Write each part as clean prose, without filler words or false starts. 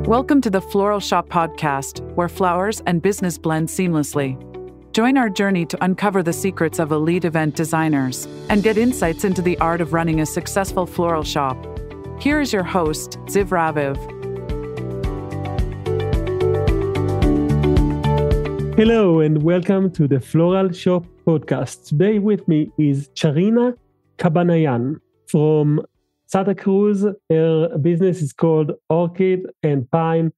Welcome to the Floral Shop podcast, where flowers and business blend seamlessly. Join our journey to uncover the secrets of elite event designers and get insights into the art of running a successful floral shop. Here is your host, Ziv Raviv. Hello and welcome to the Floral Shop podcast. Today with me is Charina Cabanayan from Santa Cruz. Her business is called Orchid and Pine.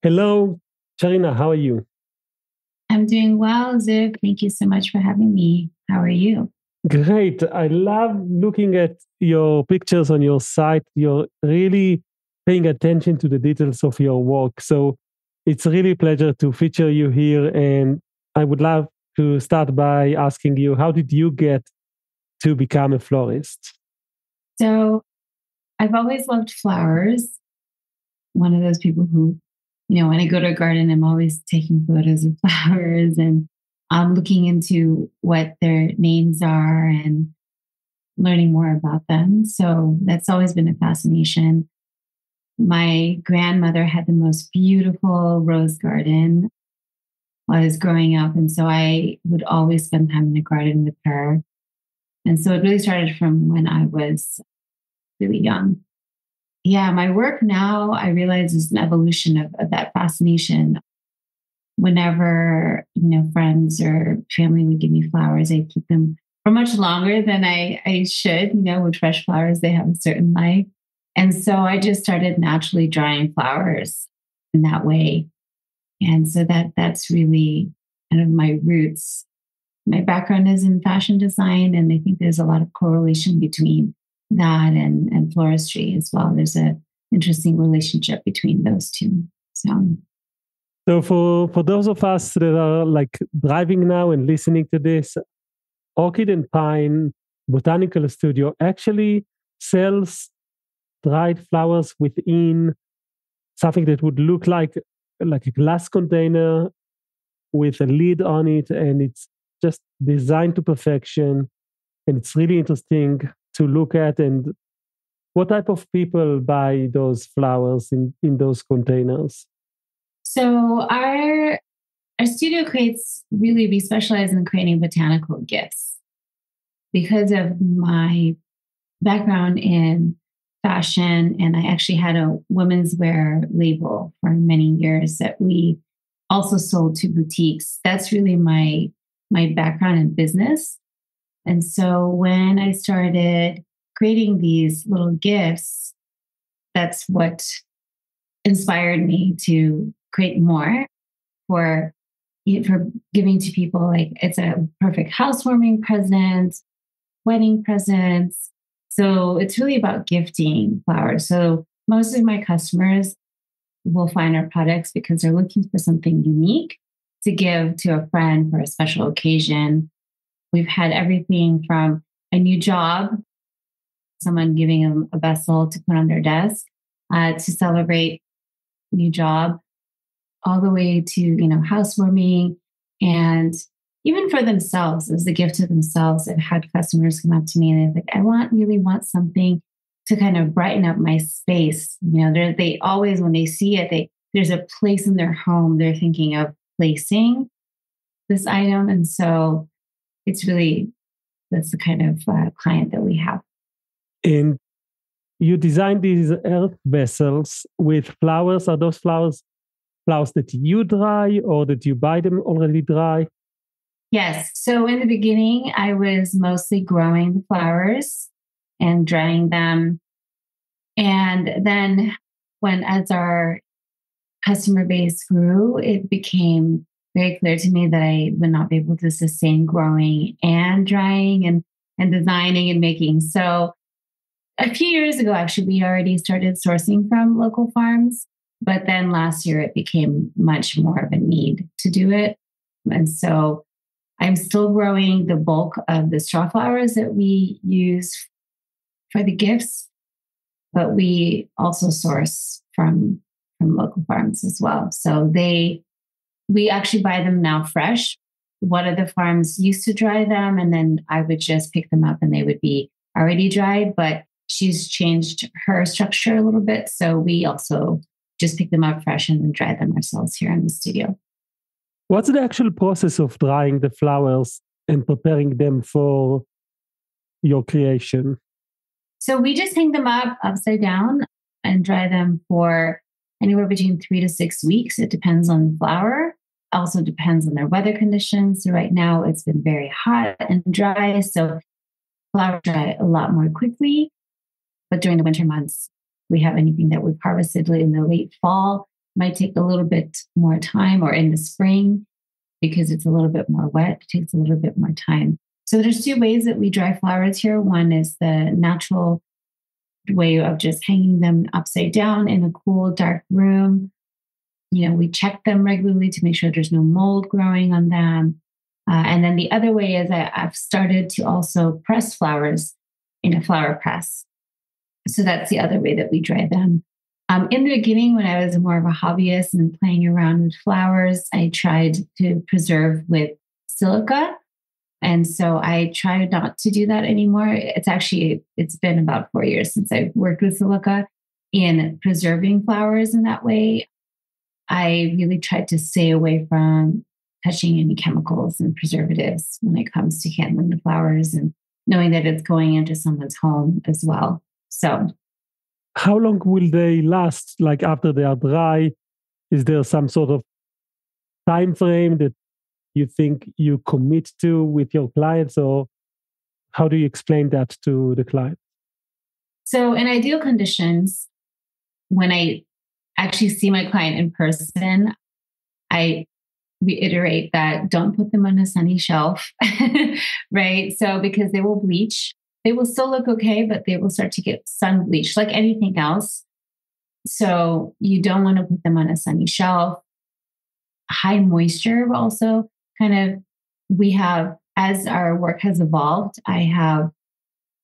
Hello, Charina, how are you? I'm doing well, Ziv. Thank you so much for having me. How are you? Great. I love looking at your pictures on your site. You're really paying attention to the details of your work. So it's really a pleasure to feature you here. And I would love to start by asking you, how did you get to become a florist? So I've always loved flowers. One of those people who, when I go to a garden, I'm always taking photos of flowers and I'm looking into what their names are and learning more about them. So that's always been a fascination. My grandmother had the most beautiful rose garden while I was growing up. And so I would always spend time in the garden with her. And so it really started from when I was really young. Yeah, my work now, I realize, is an evolution of that fascination. Whenever, friends or family would give me flowers, I keep them for much longer than I should. With fresh flowers, they have a certain life. And so I just started naturally drying flowers in that way. And so that's really kind of my roots. My background is in fashion design, and I think there's a lot of correlation between that and floristry as well. There's an interesting relationship between those two. So for those of us that are like driving now and listening to this, Orchid and Pine Botanical Studio actually sells dried flowers within something that would look like a glass container with a lid on it, and it's just designed to perfection. And it's really interesting to look at. And what type of people buy those flowers in those containers? So our studio we specialize in creating botanical gifts. Because of my background in fashion, and I actually had a women's wear label for many years that we also sold to boutiques. That's really my background in business. And so when I started creating these little gifts, that's what inspired me to create more for giving to people. Like, it's a perfect housewarming present, wedding presents. So it's really about gifting flowers. So most of my customers will find our products because they're looking for something unique to give to a friend for a special occasion. We've had everything from a new job, someone giving them a vessel to put on their desk to celebrate a new job, all the way to, housewarming, and even for themselves as a gift to themselves. I've had customers come up to me and they're like, I really want something to kind of brighten up my space. They always, when they see it, there's a place in their home they're thinking of placing this item. And so that's the kind of client that we have. And you designed these earth vessels with flowers. Are those flowers that you dry, or that you buy them already dry? Yes. So in the beginning, I was mostly growing the flowers and drying them. And then as our customer base grew, it became very clear to me that I would not be able to sustain growing and drying and designing and making. So a few years ago, actually, we already started sourcing from local farms. But then last year, it became much more of a need to do it. And so I'm still growing the bulk of the straw flowers that we use for the gifts, but we also source from local farms as well. So we actually buy them now fresh. One of the farms used to dry them, and then I would just pick them up and they would be already dried, but she's changed her structure a little bit. So we also just pick them up fresh and then dry them ourselves here in the studio. What's the actual process of drying the flowers and preparing them for your creation? So we just hang them up upside down and dry them for anywhere between 3 to 6 weeks. It depends on the flower. Also depends on their weather conditions. So right now it's been very hot and dry, so flowers dry a lot more quickly. But during the winter months, we have anything that we've harvested in the late fall might take a little bit more time, or in the spring, because it's a little bit more wet, it takes a little bit more time. So there's 2 ways that we dry flowers here. One is the natural way of just hanging them upside down in a cool, dark room. We check them regularly to make sure there's no mold growing on them. And then the other way is I've started to also press flowers in a flower press. So that's the other way that we dry them. In the beginning, when I was more of a hobbyist and playing around with flowers, I tried to preserve with silica. And so I try not to do that anymore. It's been about 4 years since I've worked with silica in preserving flowers in that way. I really tried to stay away from touching any chemicals and preservatives when it comes to handling the flowers, and knowing that it's going into someone's home as well. So, how long will they last? Like after they are dry, is there some sort of time frame that you think you commit to with your clients, or how do you explain that to the client? So in ideal conditions, when I actually see my client in person, I reiterate that don't put them on a sunny shelf, right? So because they will bleach. They will still look okay, but they will start to get sun bleached like anything else. So you don't want to put them on a sunny shelf. High moisture also we have, as our work has evolved, I have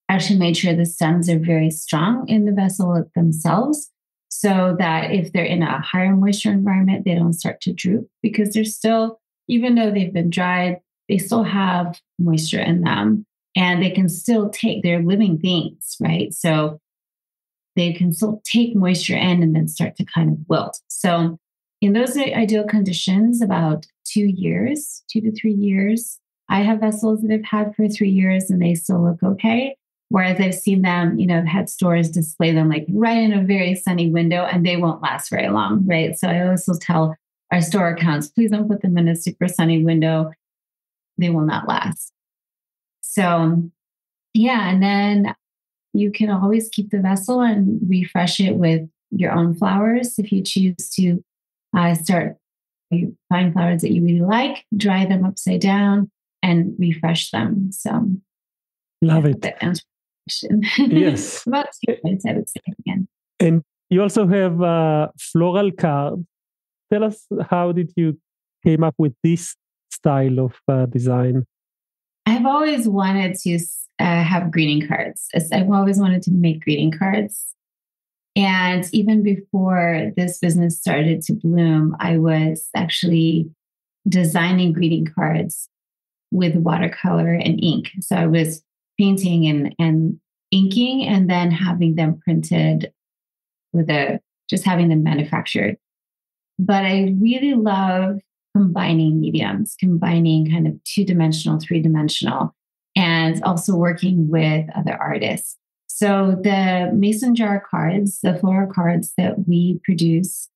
actually made sure the stems are very strong in the vessel themselves, so that if they're in a higher moisture environment, they don't start to droop, because they're still, even though they've been dried, they still have moisture in them, and they can still they're living things, right? So they can still take moisture in and then start to kind of wilt. So in those ideal conditions, about 2 to 3 years, I have vessels that I've had for 3 years and they still look okay. Whereas I've seen them, I've had stores display them like right in a very sunny window and they won't last very long, right? So I always will tell our store accounts, please don't put them in a super sunny window. They will not last. So yeah, and then you can always keep the vessel and refresh it with your own flowers. If you choose to find flowers that you really like, dry them upside down and refresh them. So love it. That answers the question. Yes. About 2 minutes, I would say again. And you also have a floral card. Tell us, how did you came up with this style of design? I've always wanted to have greeting cards. I've always wanted to make greeting cards. And even before this business started to bloom, I was actually designing greeting cards with watercolor and ink. So I was painting and inking and then having them printed just having them manufactured. But I really love combining mediums, combining kind of 2-dimensional, 3-dimensional, and also working with other artists. So the mason jar cards, the floral cards that we produce,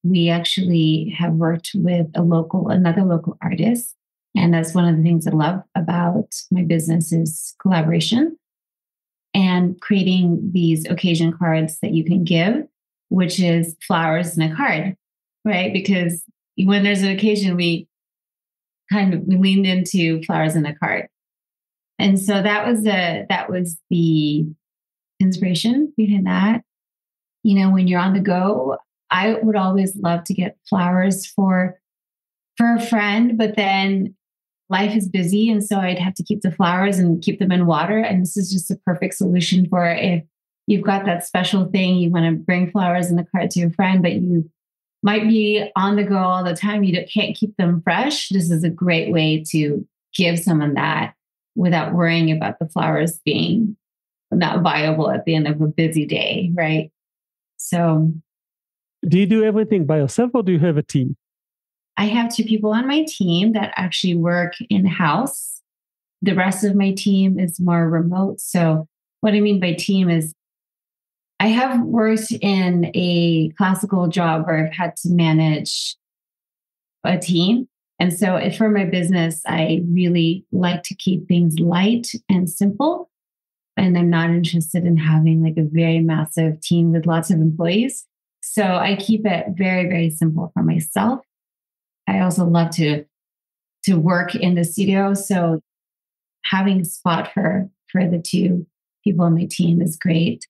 we actually have worked with another local artist. And that's one of the things I love about my business is collaboration and creating these occasion cards that you can give, which is flowers in a card, right? Because when there's an occasion, we leaned into flowers in a card. And so that was the inspiration behind that. When you're on the go, I would always love to get flowers for a friend, but then life is busy. And so I'd have to keep the flowers and keep them in water. And this is just a perfect solution for if you've got that special thing, you want to bring flowers in a card to your friend, but you might be on the go all the time. You can't keep them fresh. This is a great way to give someone that without worrying about the flowers being not viable at the end of a busy day, right? So Do you do everything by yourself or do you have a team? I have two people on my team that actually work in-house. The rest of my team is more remote. So what I mean by team is I have worked in a classical job where I've had to manage a team. And so for my business, I really like to keep things light and simple. And I'm not interested in having like a very massive team with lots of employees. So I keep it very, very simple for myself. I also love to work in the studio. So having a spot for the two people on my team is great.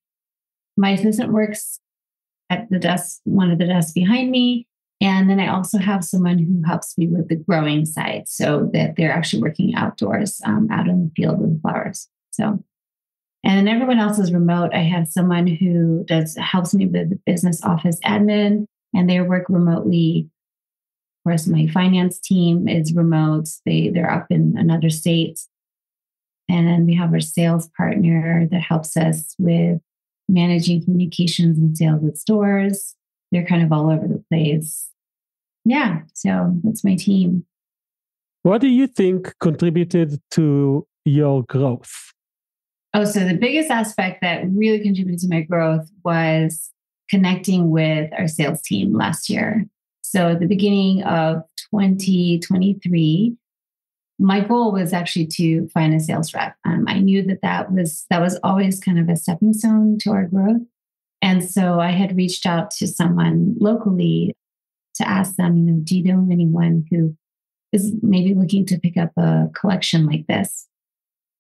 My assistant works at the desk, one of the desks behind me. And then I also have someone who helps me with the growing side so that they're actually working outdoors, out in the field with flowers. So, and then everyone else is remote. I have someone who helps me with the business office admin, and they work remotely. Of course, my finance team is remote. They're up in another state. And then we have our sales partner that helps us with managing communications and sales at stores. They're kind of all over the place. Yeah, so that's my team. What do you think contributed to your growth? Oh, so the biggest aspect that really contributed to my growth was connecting with our sales team last year. So at the beginning of 2023, my goal was actually to find a sales rep. I knew that was always kind of a stepping stone to our growth. And so I had reached out to someone locally to ask them, do you know anyone who is maybe looking to pick up a collection like this?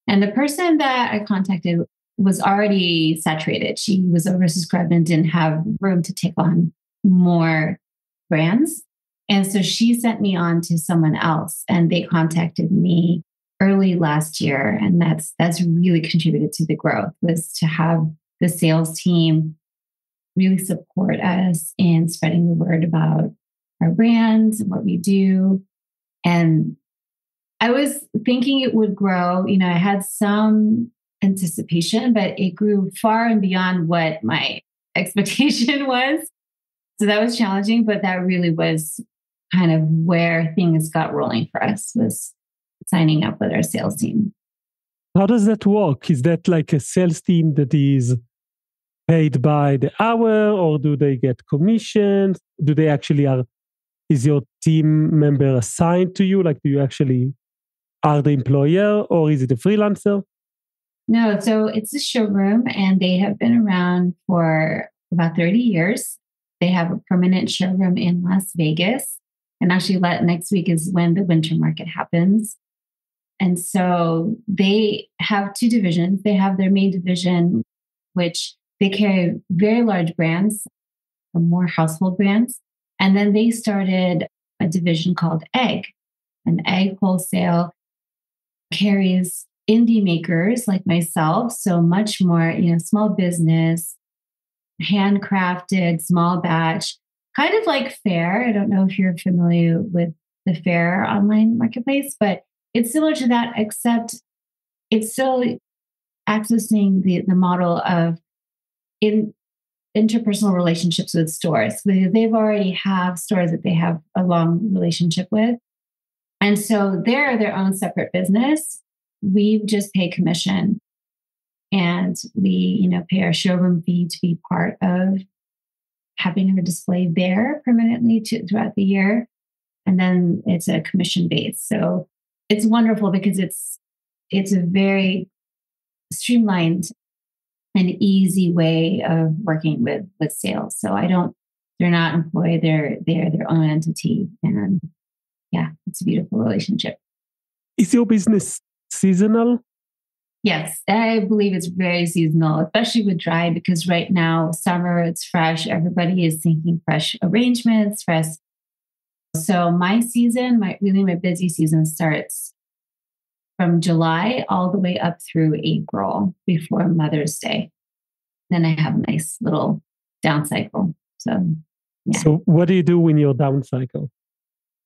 And the person that I contacted was already saturated. She was oversubscribed and didn't have room to take on more brands. And so she sent me on to someone else, and they contacted me early last year. And that's really contributed to the growth, was to have the sales team really support us in spreading the word about our brands and what we do. And I was thinking it would grow. I had some anticipation, but it grew far and beyond what my expectation was. So that was challenging, but that really was kind of where things got rolling for us, was signing up with our sales team. How does that work? Is that like a sales team that is paid by the hour, or do they get commissions? Do they actually is your team member assigned to you? Like, do you actually are the employer, or is it a freelancer? No, so it's a showroom, and they have been around for about 30 years. They have a permanent showroom in Las Vegas. And actually next week is when the winter market happens. And so they have two divisions. They have their main division, which they carry very large brands, more household brands. And then they started a division called Egg. And Egg Wholesale carries indie makers like myself. So much more, small business, handcrafted, small batch, kind of like Fair. I don't know if you're familiar with the Fair online marketplace, but it's similar to that, except it's still accessing the model of interpersonal relationships with stores. They've already have stores that they have a long relationship with. And so they're their own separate business. We just pay commission, and we, pay our showroom fee to be part of having our display there permanently throughout the year. And then it's a commission base. So it's wonderful because it's a very streamlined and easy way of working with sales. So they're not employed, they're their own entity. And yeah, it's a beautiful relationship. Is your business seasonal? Yes, I believe it's very seasonal, especially with dry, because right now, summer, it's fresh. Everybody is thinking fresh arrangements, fresh. So my season, my busy season starts from July all the way up through April before Mother's Day. Then I have a nice little down cycle. So, yeah. So what do you do when you're down cycle?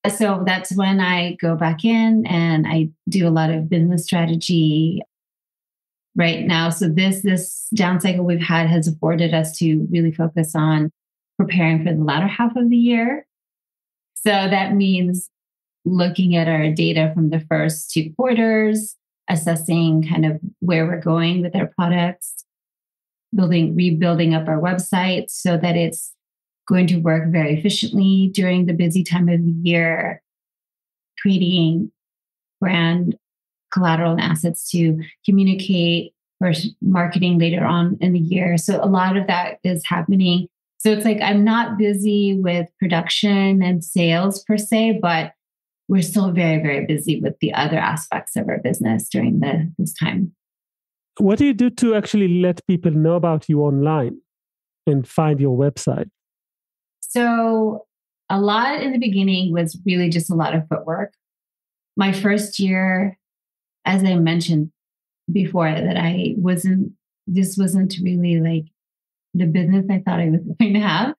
So that's when I go back in and I do a lot of business strategy right now. So this down cycle we've had has afforded us to really focus on preparing for the latter half of the year. So that means looking at our data from the first 2 quarters, assessing kind of where we're going with our products, rebuilding up our website so that it's going to work very efficiently during the busy time of the year, creating brand collateral and assets to communicate or marketing later on in the year. So a lot of that is happening. So it's like I'm not busy with production and sales per se, but we're still very, very busy with the other aspects of our business during this time. What do you do to actually let people know about you online and find your website? So a lot in the beginning was really just a lot of footwork. My first year, as I mentioned before, that this wasn't really like the business I thought I was going to have.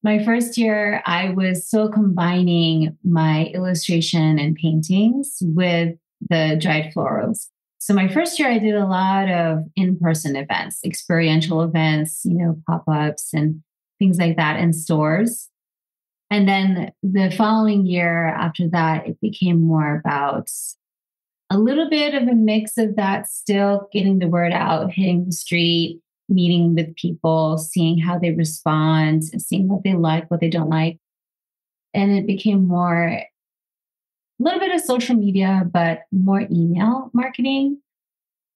My first year, I was still combining my illustration and paintings with the dried florals. So my first year, I did a lot of in-person events, experiential events, pop-ups and things like that in stores. And then the following year after that, it became more about a little bit of a mix of that, still getting the word out, hitting the street, meeting with people, seeing how they respond, seeing what they like, what they don't like. And it became a little bit of social media, but more email marketing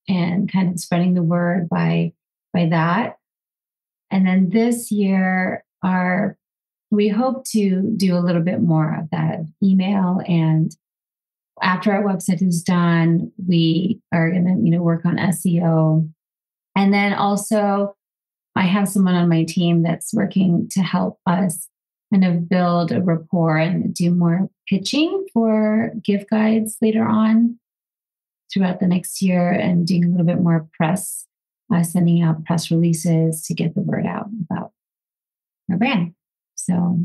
and kind of spreading the word by that. And then this year, we hope to do a little bit more of that email. And after our website is done, we are going to, work on SEO. And then also, I have someone on my team that's working to help us kind of build a rapport and do more pitching for gift guides later on throughout the next year, and doing a little bit more press, sending out press releases to get the word out about our brand. So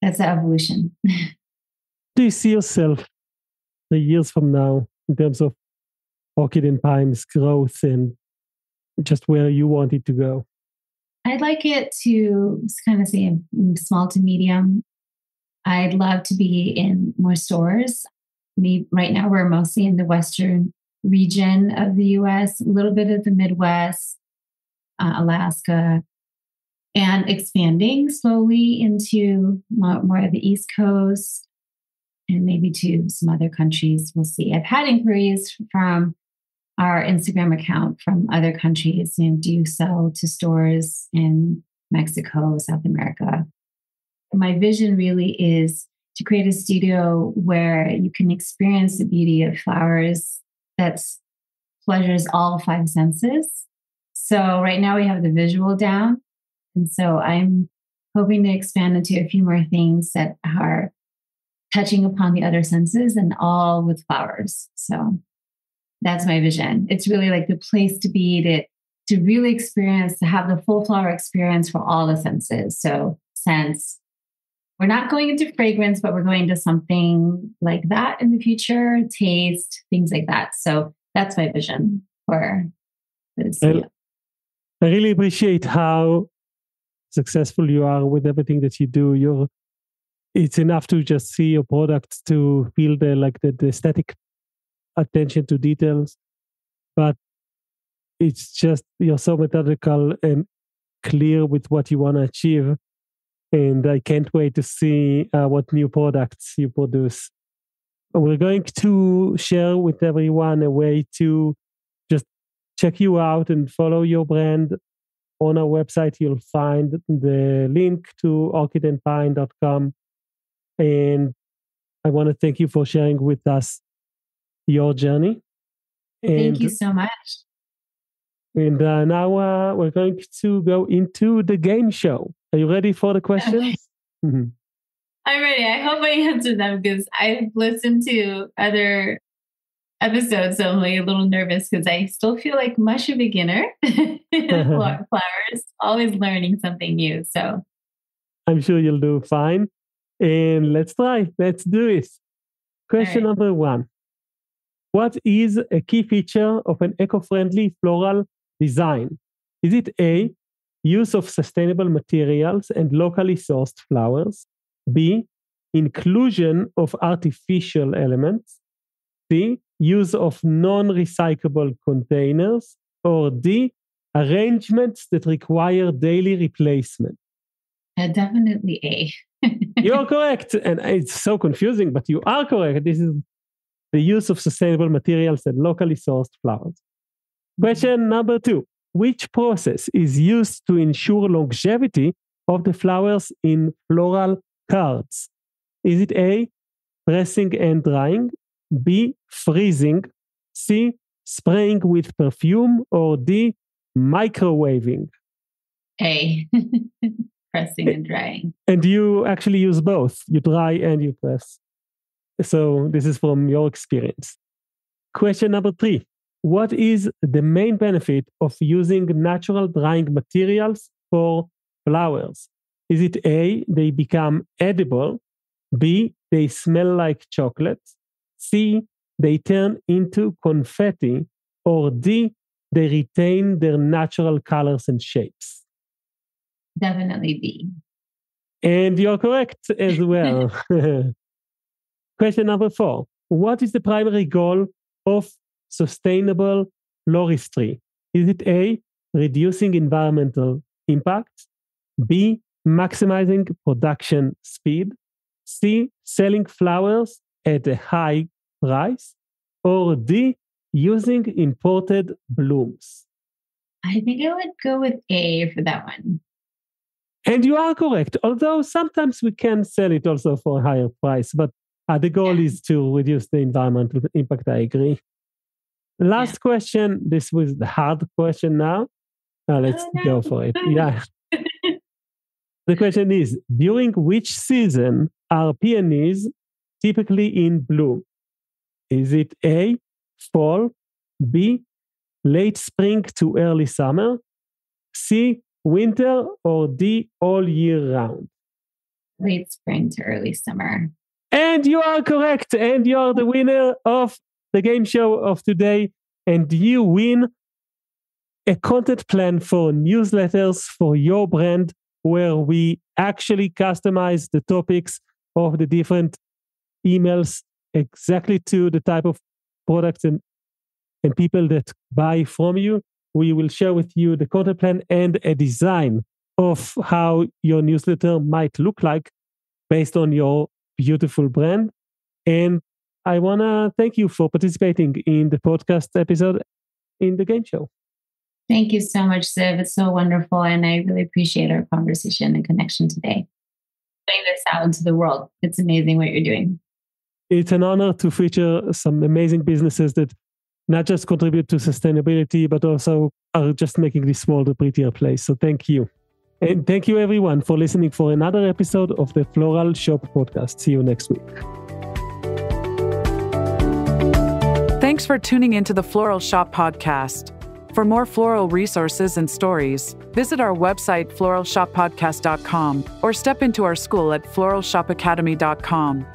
that's the evolution. Do you see yourself 3 years from now in terms of Orchid and Pine's growth and just where you want it to go? I'd like it to kind of say small to medium. I'd love to be in more stores. Right now, we're mostly in the Western region of the US, a little bit of the Midwest, Alaska, and expanding slowly into more of the East Coast and maybe to some other countries. We'll see. I've had inquiries from our Instagram account from other countries, and do you sell to stores in Mexico, South America? My vision really is to create a studio where you can experience the beauty of flowers that pleasures all 5 senses. So right now we have the visual down. And so I'm hoping to expand into a few more things that are touching upon the other senses, and all with flowers. So that's my vision. It's really like the place to be, to really experience, to have the full flower experience for all the senses. So scents. We're not going into fragrance, but we're going to something like that in the future, taste, things like that. So that's my vision for this. I really appreciate how successful you are with everything that you do. It's enough to just see your products to feel the aesthetic attention to details, but it's just you're so methodical and clear with what you want to achieve, and I can't wait to see what new products you produce. We're going to share with everyone a way to just check you out and follow your brand. On our website, you'll find the link to orchidandpine.com. And I want to thank you for sharing with us your journey. Thank you so much. And now we're going to go into the game show. Are you ready for the questions? Okay. Mm-hmm. I'm ready. I hope I answered them because I've listened to other episodes, so I'm like a little nervous because I still feel like much a beginner. Flowers, always learning something new. So I'm sure you'll do fine. And let's try. Let's do it. Question number 1. What is a key feature of an eco-friendly floral design? Is it A, use of sustainable materials and locally sourced flowers. B, inclusion of artificial elements. C, use of non-recyclable containers. Or D, arrangements that require daily replacement. Definitely A. You're correct. And it's so confusing, but you are correct. This is the use of sustainable materials and locally sourced flowers. Question number 2. Which process is used to ensure longevity of the flowers in floral cards? Is it A, pressing and drying, B, freezing, C, spraying with perfume, or D, microwaving? A, pressing and drying. And you actually use both. You dry and you press. So this is from your experience. Question number 3. What is the main benefit of using natural drying materials for flowers? Is it A, they become edible, B, they smell like chocolate, C, they turn into confetti, or D, they retain their natural colors and shapes? Definitely B. And you're correct as well. Question number 4. What is the primary goal of sustainable floristry? Is it A, reducing environmental impact, B, maximizing production speed, C, selling flowers at a high price, or D, using imported blooms? I think I would go with A for that one. And you are correct, although sometimes we can sell it also for a higher price, but the goal is to reduce the environmental impact. I agree. Last question. This was the hard question now. Let's go for it. Yeah. The question is, during which season are peonies typically in bloom? Is it A, fall, B, late spring to early summer, C, winter, or D, all year round? Late spring to early summer. And you are correct. And you are the winner of the game show of today. And you win a content plan for newsletters for your brand, where we actually customize the topics of the different emails exactly to the type of products and people that buy from you. We will share with you the content plan and a design of how your newsletter might look like based on your beautiful brand. And I want to thank you for participating in the podcast episode in the game show. Thank you so much, Ziv. It's so wonderful. And I really appreciate our conversation and connection today. Putting this out into the world. It's amazing what you're doing. It's an honor to feature some amazing businesses that not just contribute to sustainability, but also are just making this world a prettier place. So thank you. And thank you everyone for listening for another episode of the Floral Shop podcast. See you next week. Thanks for tuning into the Floral Shop podcast. For more floral resources and stories, visit our website floralshoppodcast.com or step into our school at floralshopacademy.com.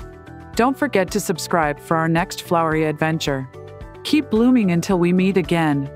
Don't forget to subscribe for our next flowery adventure. Keep blooming until we meet again.